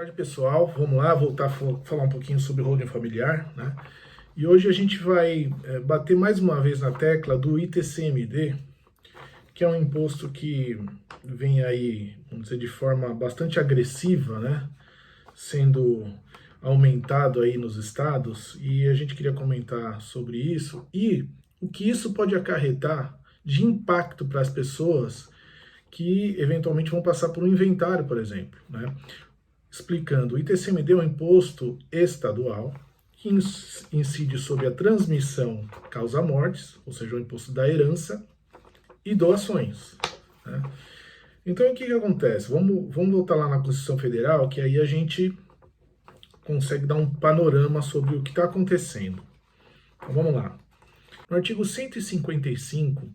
tarde, pessoal. Vamos lá, voltar a falar um pouquinho sobre holding familiar, né? E hoje a gente vai bater mais uma vez na tecla do ITCMD, que é um imposto que vem aí, vamos dizer, de forma bastante agressiva, né? Sendo aumentado aí nos estados, e a gente queria comentar sobre isso e o que isso pode acarretar de impacto para as pessoas que eventualmente vão passar por um inventário, por exemplo, né? Explicando, o ITCMD é um imposto estadual que incide sobre a transmissão causa mortes, ou seja, o imposto da herança e doações, né? Então, o que acontece? Vamos voltar lá na Constituição Federal, que aí a gente consegue dar um panorama sobre o que está acontecendo. Então, vamos lá. No artigo 155,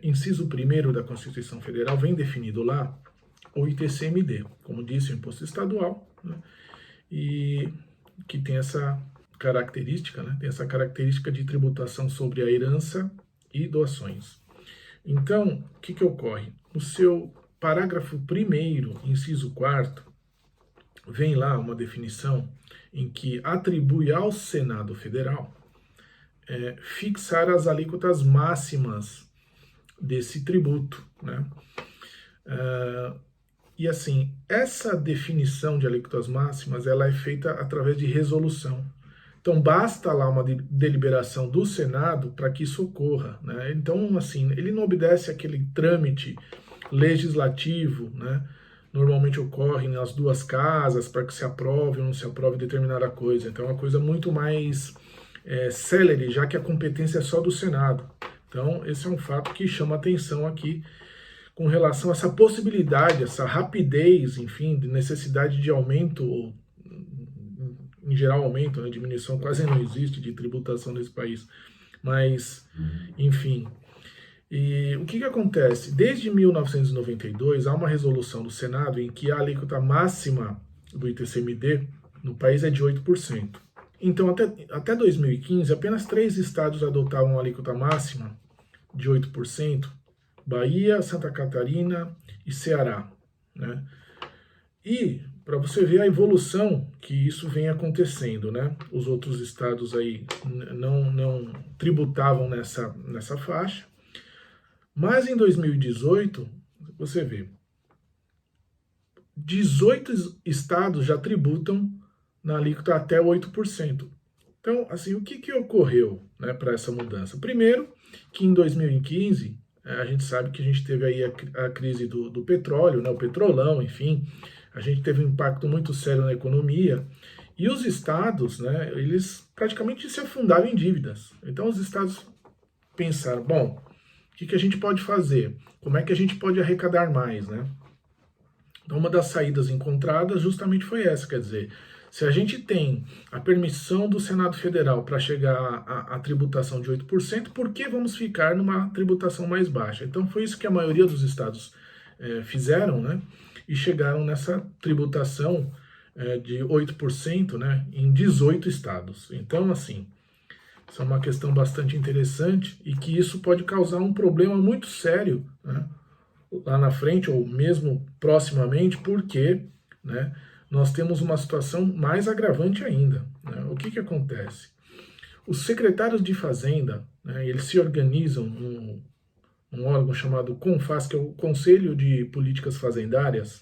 inciso 1º da Constituição Federal, vem definido lá o ITCMD, como disse, o imposto estadual, né? E que tem essa característica, né? Tem essa característica de tributação sobre a herança e doações. Então, o que ocorre? No seu parágrafo 1º, inciso 4º, vem lá uma definição em que atribui ao Senado Federal fixar as alíquotas máximas desse tributo, né? E assim, essa definição de alíquotas máximas, ela é feita através de resolução. Então, basta lá uma deliberação do Senado para que isso ocorra, né? Então, assim, ele não obedece àquele trâmite legislativo, né? Normalmente ocorre nas duas casas para que se aprove ou não se aprove determinada coisa. Então, é uma coisa muito mais célere, já que a competência é só do Senado. Então, esse é um fato que chama atenção aqui com relação a essa possibilidade, essa rapidez, enfim, de necessidade de aumento, ou em geral aumento, né, diminuição quase não existe de tributação nesse país, mas, enfim. E o que acontece? Desde 1992, há uma resolução do Senado em que a alíquota máxima do ITCMD no país é de 8%. Então, até 2015, apenas 3 estados adotavam a alíquota máxima de 8%, Bahia, Santa Catarina e Ceará, né? E para você ver a evolução que isso vem acontecendo, né? Os outros estados aí não tributavam nessa faixa, mas em 2018, você vê, 18 estados já tributam na alíquota até 8%. Então, assim, o que ocorreu, né, para essa mudança? Primeiro, que em 2015, a gente sabe que a gente teve aí a crise do petróleo, né, o petrolão, enfim, a gente teve um impacto muito sério na economia, e os estados, né, eles praticamente se afundaram em dívidas. Então, os estados pensaram, bom, o que a gente pode fazer? Como é que a gente pode arrecadar mais, né? Então, uma das saídas encontradas justamente foi essa, quer dizer, se a gente tem a permissão do Senado Federal para chegar à tributação de 8%, por que vamos ficar numa tributação mais baixa? Então, foi isso que a maioria dos estados fizeram, né? E chegaram nessa tributação de 8%, né, em 18 estados. Então, assim, isso é uma questão bastante interessante e que isso pode causar um problema muito sério, né, lá na frente ou mesmo proximamente, porque, né, nós temos uma situação mais agravante ainda, né? O que acontece? Os secretários de Fazenda, né, eles se organizam num órgão chamado CONFAS, que é o Conselho de Políticas Fazendárias,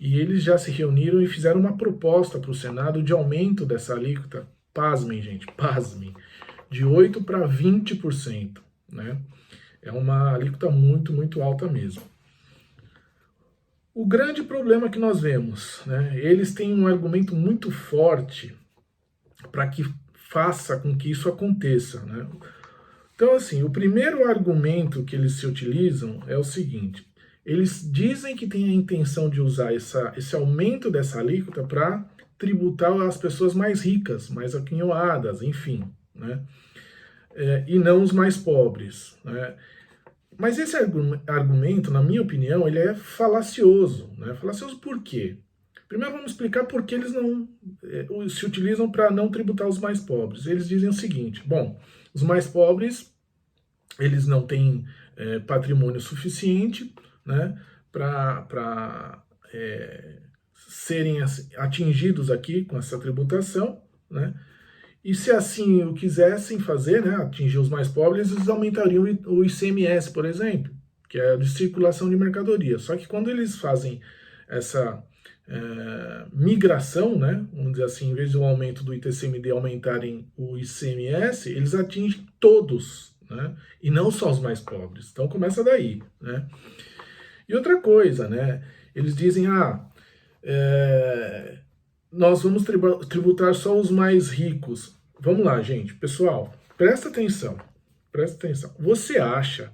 e eles já se reuniram e fizeram uma proposta para o Senado de aumento dessa alíquota, pasmem, gente, pasmem, de 8% para 20%, né? É uma alíquota muito, muito alta mesmo. O grande problema que nós vemos, né? Eles têm um argumento muito forte para que faça com que isso aconteça, né? Então, assim, o primeiro argumento que eles se utilizam é o seguinte: eles dizem que têm a intenção de usar esse aumento dessa alíquota para tributar as pessoas mais ricas, mais aquinhoadas, enfim, né? E não os mais pobres, né? Mas esse argumento, na minha opinião, ele é falacioso, né? Falacioso por quê? Primeiro vamos explicar por que eles não se utilizam para não tributar os mais pobres. Eles dizem o seguinte: bom, os mais pobres, eles não têm patrimônio suficiente, né, para serem atingidos aqui com essa tributação, né? E se assim o quisessem fazer, né, atingir os mais pobres, eles aumentariam o ICMS, por exemplo, que é de circulação de mercadoria. Só que quando eles fazem essa migração, né, vamos dizer assim, em vez do aumento do ITCMD aumentarem o ICMS, eles atingem todos, né, e não só os mais pobres. Então começa daí, né. E outra coisa, né, eles dizem, nós vamos tributar só os mais ricos. Vamos lá, gente. Pessoal, presta atenção. Presta atenção. Você acha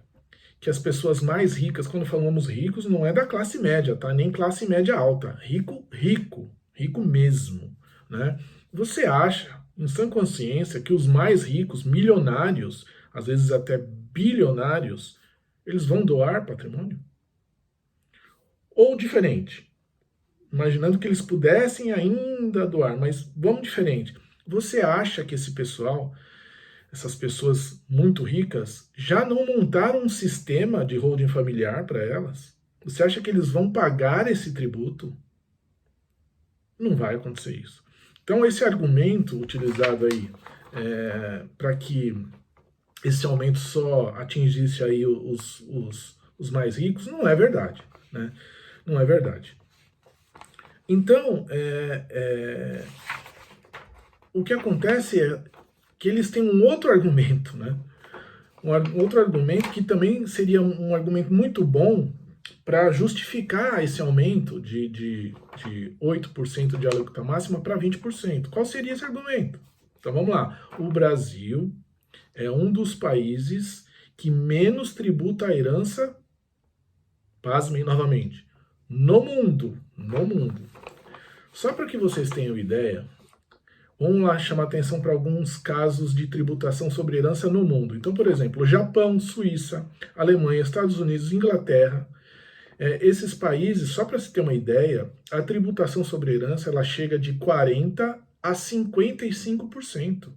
que as pessoas mais ricas, quando falamos ricos, não é da classe média, tá? Nem classe média alta. Rico, rico. Rico mesmo, né? Você acha, em sã consciência, que os mais ricos, milionários, às vezes até bilionários, eles vão doar patrimônio? Ou diferente? Imaginando que eles pudessem ainda doar, mas vamos diferente. Você acha que esse pessoal, essas pessoas muito ricas, já não montaram um sistema de holding familiar para elas? Você acha que eles vão pagar esse tributo? Não vai acontecer isso. Então, esse argumento utilizado aí para que esse aumento só atingisse aí os mais ricos, não é verdade, né? Não é verdade. Então, o que acontece é que eles têm um outro argumento, né? Um outro argumento que também seria um argumento muito bom para justificar esse aumento de 8% de alíquota máxima para 20%. Qual seria esse argumento? Então vamos lá. O Brasil é um dos países que menos tributa a herança, pasmem novamente, no mundo. No mundo. Só para que vocês tenham ideia, vamos lá chamar atenção para alguns casos de tributação sobre herança no mundo. Então, por exemplo, Japão, Suíça, Alemanha, Estados Unidos, Inglaterra, esses países, só para se ter uma ideia, a tributação sobre herança ela chega de 40% a 55%.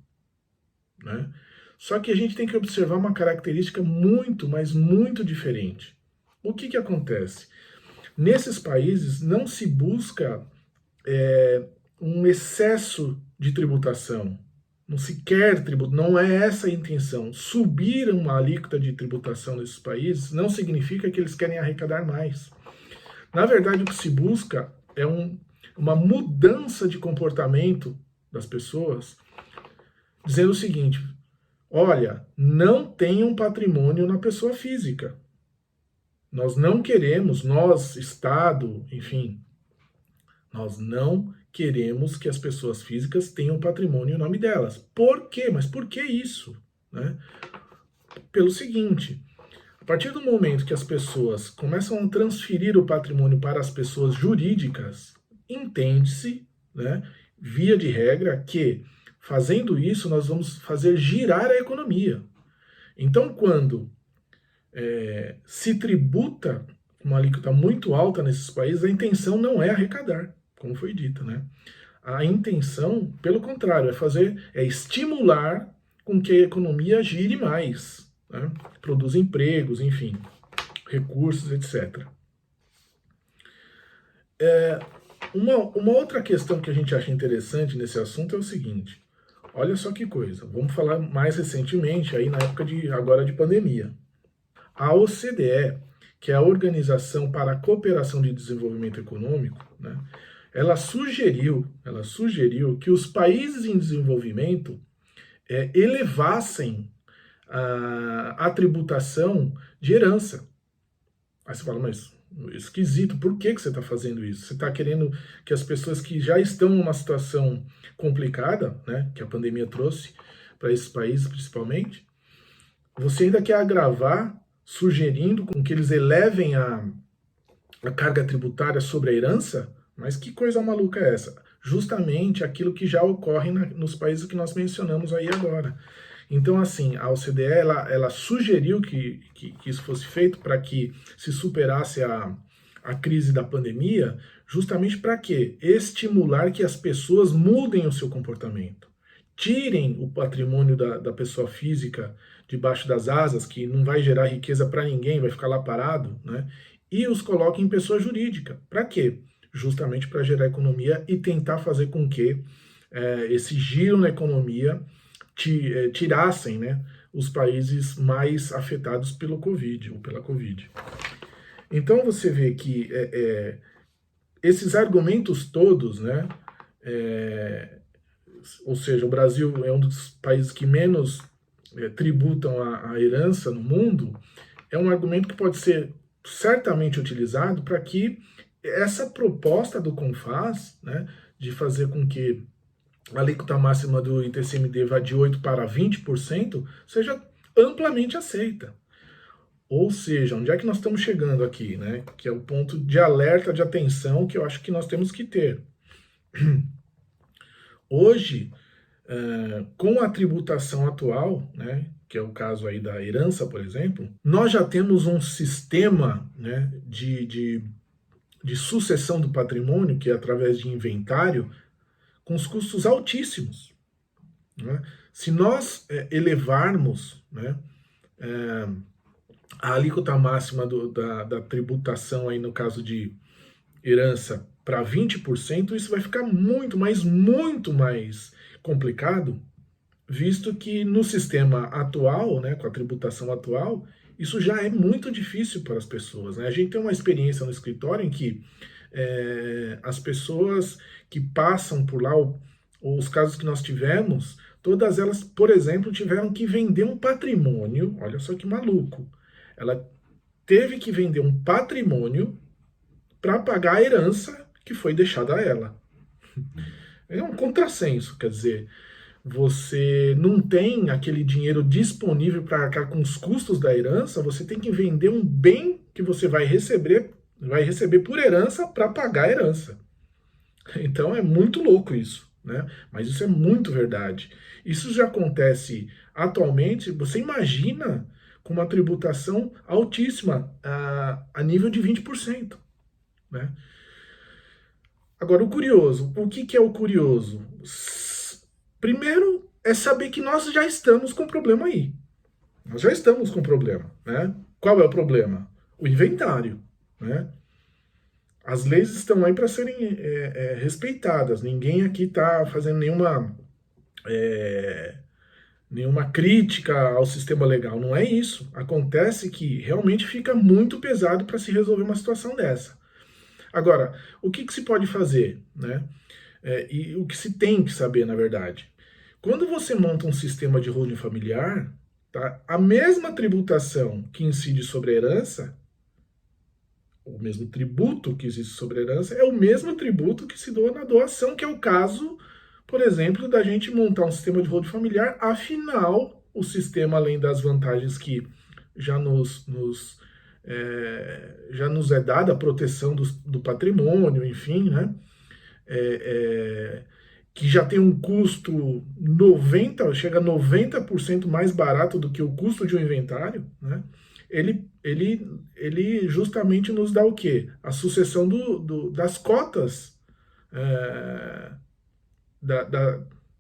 Né? Só que a gente tem que observar uma característica muito, mas muito diferente. O que acontece? Nesses países não se busca um excesso de tributação. Não se quer tributar, não é essa a intenção. Subir uma alíquota de tributação nesses países não significa que eles querem arrecadar mais. Na verdade, o que se busca é uma mudança de comportamento das pessoas, dizendo o seguinte: olha, não tenham patrimônio na pessoa física. Nós não queremos, nós, Estado, enfim, nós não queremos que as pessoas físicas tenham patrimônio em nome delas. Por quê? Mas por que isso? Né? Pelo seguinte, a partir do momento que as pessoas começam a transferir o patrimônio para as pessoas jurídicas, entende-se, né, via de regra, que fazendo isso nós vamos fazer girar a economia. Então, quando se tributa uma alíquota muito alta nesses países, a intenção não é arrecadar, como foi dito, né? A intenção, pelo contrário, é estimular com que a economia gire mais, né? Produza empregos, enfim, recursos, etc. Uma outra questão que a gente acha interessante nesse assunto é o seguinte: olha só que coisa, vamos falar mais recentemente, aí na época agora de pandemia. A OCDE, que é a Organização para a Cooperação de Desenvolvimento Econômico, né, ela sugeriu que os países em desenvolvimento elevassem a tributação de herança. Aí você fala, mas esquisito, por que você está fazendo isso? Você está querendo que as pessoas que já estão numa situação complicada, né, que a pandemia trouxe para esses países principalmente, você ainda quer agravar, sugerindo com que eles elevem a carga tributária sobre a herança? Mas que coisa maluca é essa? Justamente aquilo que já ocorre nos países que nós mencionamos aí agora. Então, assim, a OCDE ela sugeriu que isso fosse feito para que se superasse a crise da pandemia, justamente para quê? Estimular que as pessoas mudem o seu comportamento. Tirem o patrimônio da pessoa física debaixo das asas, que não vai gerar riqueza para ninguém, vai ficar lá parado, né? E os coloquem em pessoa jurídica. Para quê? justamente para gerar economia e tentar fazer com que esse giro na economia tirassem, né, os países mais afetados pelo Covid, ou pela Covid. Então você vê que esses argumentos todos, né, ou seja, o Brasil é um dos países que menos tributam a herança no mundo, é um argumento que pode ser certamente utilizado para que essa proposta do CONFAS, né, de fazer com que a alíquota máxima do ITCMD vá de 8% para 20%, seja amplamente aceita. Ou seja, onde é que nós estamos chegando aqui, né? Que é o ponto de alerta, de atenção que eu acho que nós temos que ter. Hoje, com a tributação atual, né, que é o caso aí da herança, por exemplo, nós já temos um sistema, né, de sucessão do patrimônio, que é através de inventário, com os custos altíssimos. Né? Se nós elevarmos, né, a alíquota máxima da tributação, aí no caso de herança, para 20%, isso vai ficar muito mais complicado, visto que no sistema atual, né, com a tributação atual, isso já é muito difícil para as pessoas. Né? A gente tem uma experiência no escritório em que as pessoas que passam por lá, ou os casos que nós tivemos, todas elas, por exemplo, tiveram que vender um patrimônio, olha só que maluco, ela teve que vender um patrimônio para pagar a herança que foi deixada a ela. É um contrassenso, quer dizer, você não tem aquele dinheiro disponível para arcar com os custos da herança, você tem que vender um bem que você vai receber por herança para pagar a herança. Então é muito louco isso, né? Mas isso é muito verdade. Isso já acontece atualmente, você imagina com uma tributação altíssima, a nível de 20%. Né? Agora, o curioso, o que é o curioso? Primeiro é saber que nós já estamos com problema aí. Nós já estamos com problema, né? Qual é o problema? O inventário, né? As leis estão aí para serem respeitadas. Ninguém aqui está fazendo nenhuma crítica ao sistema legal. Não é isso. Acontece que realmente fica muito pesado para se resolver uma situação dessa. Agora, o que se pode fazer, né? E o que se tem que saber, na verdade? Quando você monta um sistema de holding familiar, tá? A mesma tributação que incide sobre a herança, o mesmo tributo que existe sobre a herança, é o mesmo tributo que se doa na doação, que é o caso, por exemplo, da gente montar um sistema de holding familiar. Afinal, o sistema, além das vantagens que já nos é dada a proteção do patrimônio, enfim, né? Que já tem um custo chega a 90% mais barato do que o custo de um inventário, né? Ele justamente nos dá o quê? A sucessão das cotas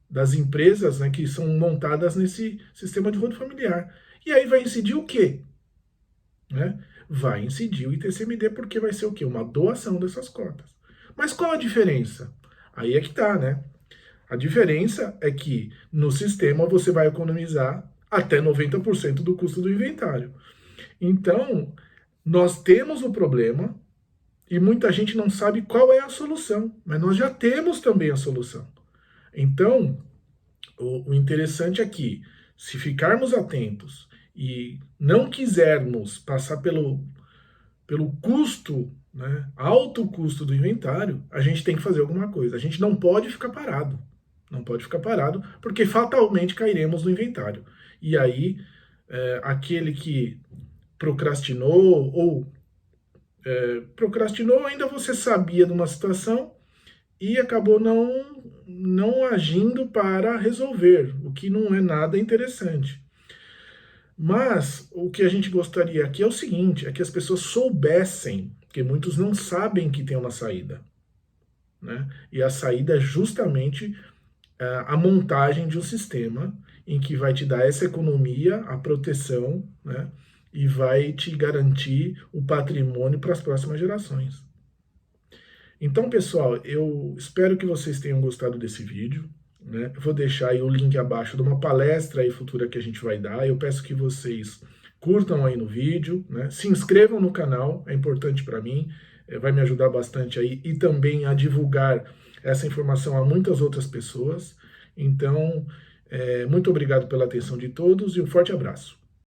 das empresas, né, que são montadas nesse sistema de holding familiar. E aí vai incidir o quê? Né? Vai incidir o ITCMD, porque vai ser o quê? Uma doação dessas cotas. Mas qual a diferença? Aí é que tá, né? A diferença é que no sistema você vai economizar até 90% do custo do inventário. Então, nós temos o problema e muita gente não sabe qual é a solução, mas nós já temos também a solução. Então, o interessante é que, se ficarmos atentos e não quisermos passar pelo custo, né, alto custo do inventário, a gente tem que fazer alguma coisa. A gente não pode ficar parado. Não pode ficar parado, porque fatalmente cairemos no inventário. E aí, aquele que procrastinou, ou procrastinou, ainda você sabia de uma situação e acabou não agindo para resolver, o que não é nada interessante. Mas o que a gente gostaria aqui é o seguinte, é que as pessoas soubessem, porque muitos não sabem que tem uma saída. Né? E a saída é justamente a montagem de um sistema em que vai te dar essa economia, a proteção, né? E vai te garantir o patrimônio para as próximas gerações. Então, pessoal, eu espero que vocês tenham gostado desse vídeo, né? Eu vou deixar aí o link abaixo de uma palestra aí futura que a gente vai dar. Eu peço que vocês curtam aí no vídeo, né? Se inscrevam no canal, é importante para mim, vai me ajudar bastante aí e também a divulgar essa informação a muitas outras pessoas. Então, muito obrigado pela atenção de todos e um forte abraço.